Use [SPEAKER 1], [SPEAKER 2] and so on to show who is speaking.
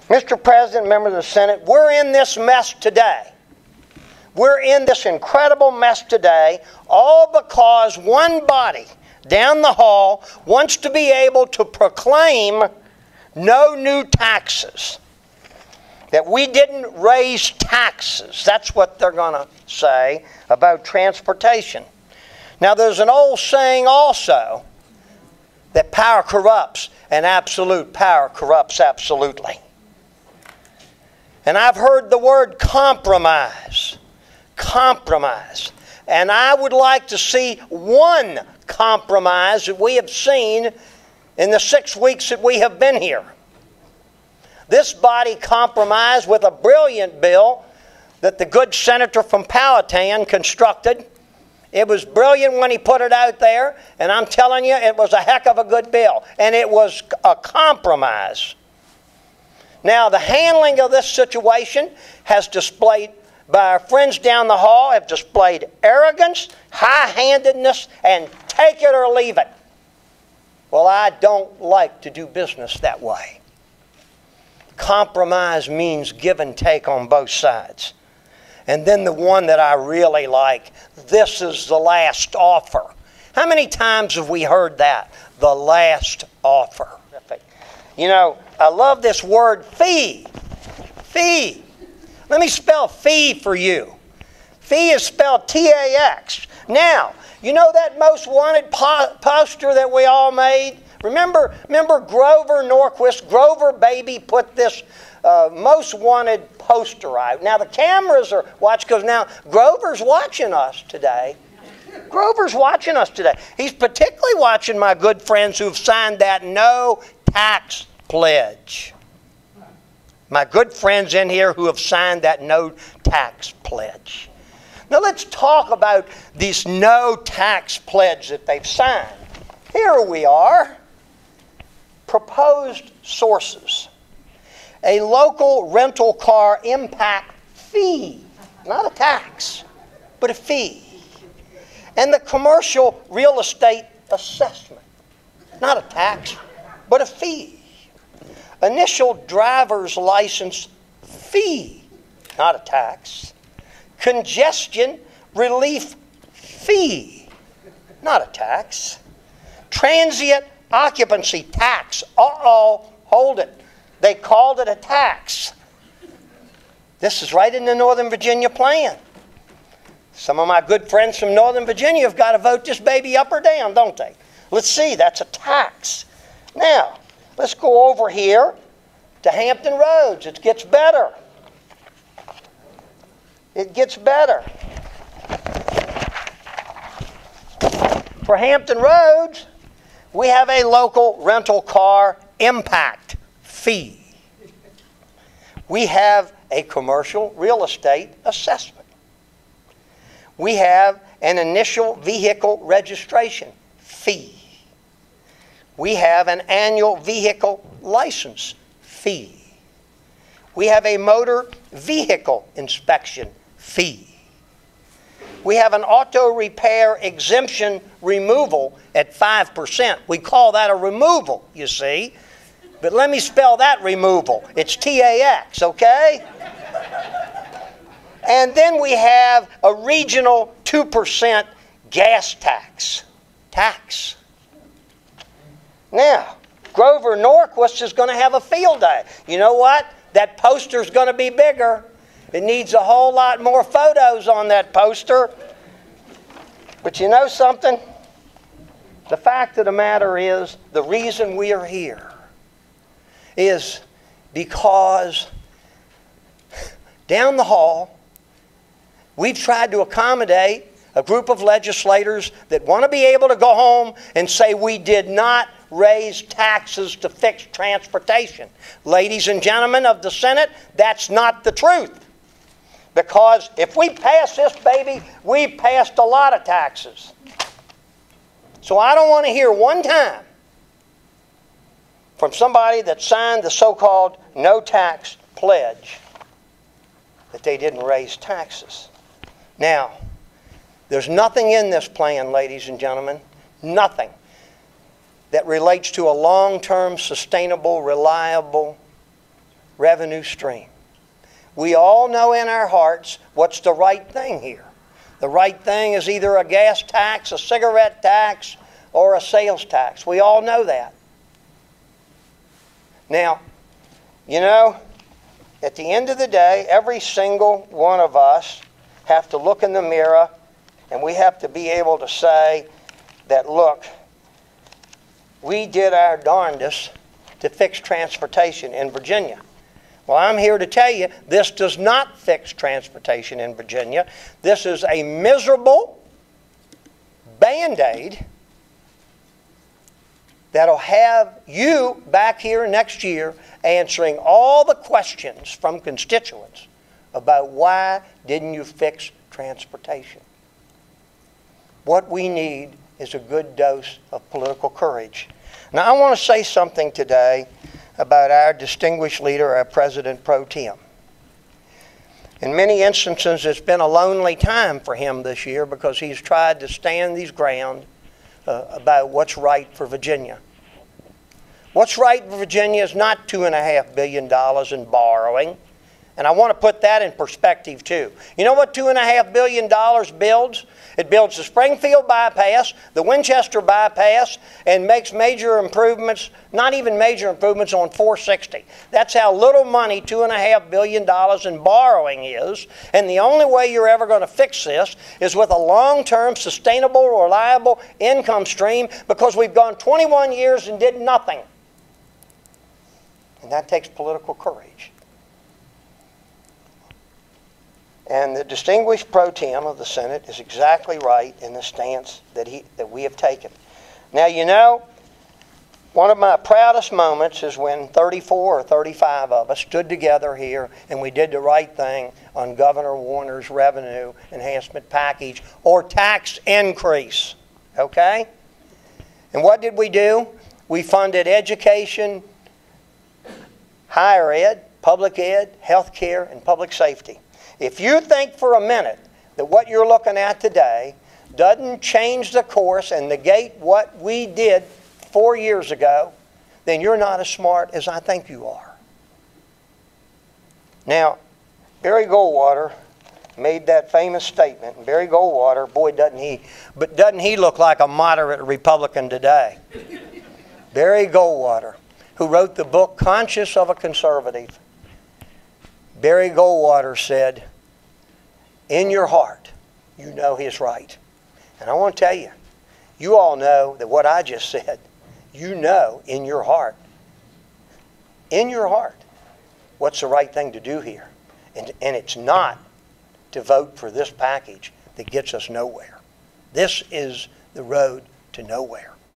[SPEAKER 1] Mr. President, members of the Senate, we're in this mess today. We're in this incredible mess today, all because one body down the hall wants to be able to proclaim no new taxes. That we didn't raise taxes. That's what they're going to say about transportation. Now, there's an old saying also that power corrupts, and absolute power corrupts absolutely. And I've heard the word compromise. Compromise. And I would like to see one compromise that we have seen in the 6 weeks that we have been here. This body compromised with a brilliant bill that the good senator from Powhatan constructed. It was brilliant when he put it out there, and I'm telling you, it was a heck of a good bill. And it was a compromise. Now, the handling of this situation has displayed, by our friends down the hall, have displayed arrogance, high-handedness, and take it or leave it. Well, I don't like to do business that way. Compromise means give and take on both sides. And then the one that I really like, this is the last offer. How many times have we heard that? The last offer. You know, I love this word fee. Fee. Let me spell fee for you. Fee is spelled T-A-X. Now, you know that most wanted poster that we all made? Remember Grover Norquist? Grover Baby put this most wanted poster out. Now the cameras are watching because now Grover's watching us today. Grover's watching us today. He's particularly watching my good friends who've signed that no tax pledge. My good friends in here who have signed that no tax pledge. Now let's talk about this no tax pledge that they've signed. Here we are. Proposed sources. A local rental car impact fee. Not a tax, but a fee. And the commercial real estate assessment. Not a tax, but a fee. Initial driver's license fee. Not a tax. Congestion relief fee. Not a tax. Transient occupancy tax. Uh-oh, hold it. They called it a tax. This is right in the Northern Virginia plan. Some of my good friends from Northern Virginia have got to vote this baby up or down, don't they? Let's see, that's a tax. Now, let's go over here to Hampton Roads. It gets better. It gets better. For Hampton Roads, we have a local rental car impact fee. We have a commercial real estate assessment. We have an initial vehicle registration fee. We have an annual vehicle license fee. We have a motor vehicle inspection fee. We have an auto repair exemption removal at 5%. We call that a removal, you see. But let me spell that removal. It's T-A-X, okay? And then we have a regional 2% gas tax. Tax. Now, Grover Norquist is going to have a field day. You know what? That poster's going to be bigger. It needs a whole lot more photos on that poster. But you know something? The fact of the matter is, the reason we are here is because down the hall, we've tried to accommodate a group of legislators that want to be able to go home and say we did not raise taxes to fix transportation. Ladies and gentlemen of the Senate, that's not the truth. Because if we pass this baby, we passed a lot of taxes. So I don't want to hear one time from somebody that signed the so-called no tax pledge that they didn't raise taxes. Now, there's nothing in this plan, ladies and gentlemen, nothing that relates to a long-term, sustainable, reliable revenue stream. We all know in our hearts what's the right thing here. The right thing is either a gas tax, a cigarette tax, or a sales tax. We all know that. Now, you know, at the end of the day, every single one of us have to look in the mirror and we have to be able to say that, look, we did our darndest to fix transportation in Virginia. Well, I'm here to tell you, this does not fix transportation in Virginia. This is a miserable Band-Aid that'll have you back here next year answering all the questions from constituents about why didn't you fix transportation. What we need is a good dose of political courage. Now, I want to say something today about our distinguished leader, our President Pro Tem. In many instances, it's been a lonely time for him this year because he's tried to stand his ground about what's right for Virginia. What's right for Virginia is not $2.5 billion in borrowing. And I want to put that in perspective too. You know what $2.5 billion builds? It builds the Springfield bypass, the Winchester bypass, and makes major improvements, not even major improvements, on 460. That's how little money $2.5 billion in borrowing is. And the only way you're ever going to fix this is with a long-term, sustainable, reliable income stream, because we've gone 21 years and did nothing. And that takes political courage. And the distinguished pro tem of the Senate is exactly right in the stance that we have taken. Now, you know, one of my proudest moments is when 34 or 35 of us stood together here and we did the right thing on Governor Warner's revenue enhancement package, or tax increase, okay? And what did we do? We funded education, higher ed, public ed, health care, and public safety. If you think for a minute that what you're looking at today doesn't change the course and negate what we did 4 years ago, then you're not as smart as I think you are. Now, Barry Goldwater made that famous statement. And Barry Goldwater, boy, doesn't he look like a moderate Republican today. Barry Goldwater, who wrote the book Conscience of a Conservative. Barry Goldwater said, in your heart, you know he's right. And I want to tell you, you all know that what I just said, you know in your heart, what's the right thing to do here. And it's not to vote for this package that gets us nowhere. This is the road to nowhere.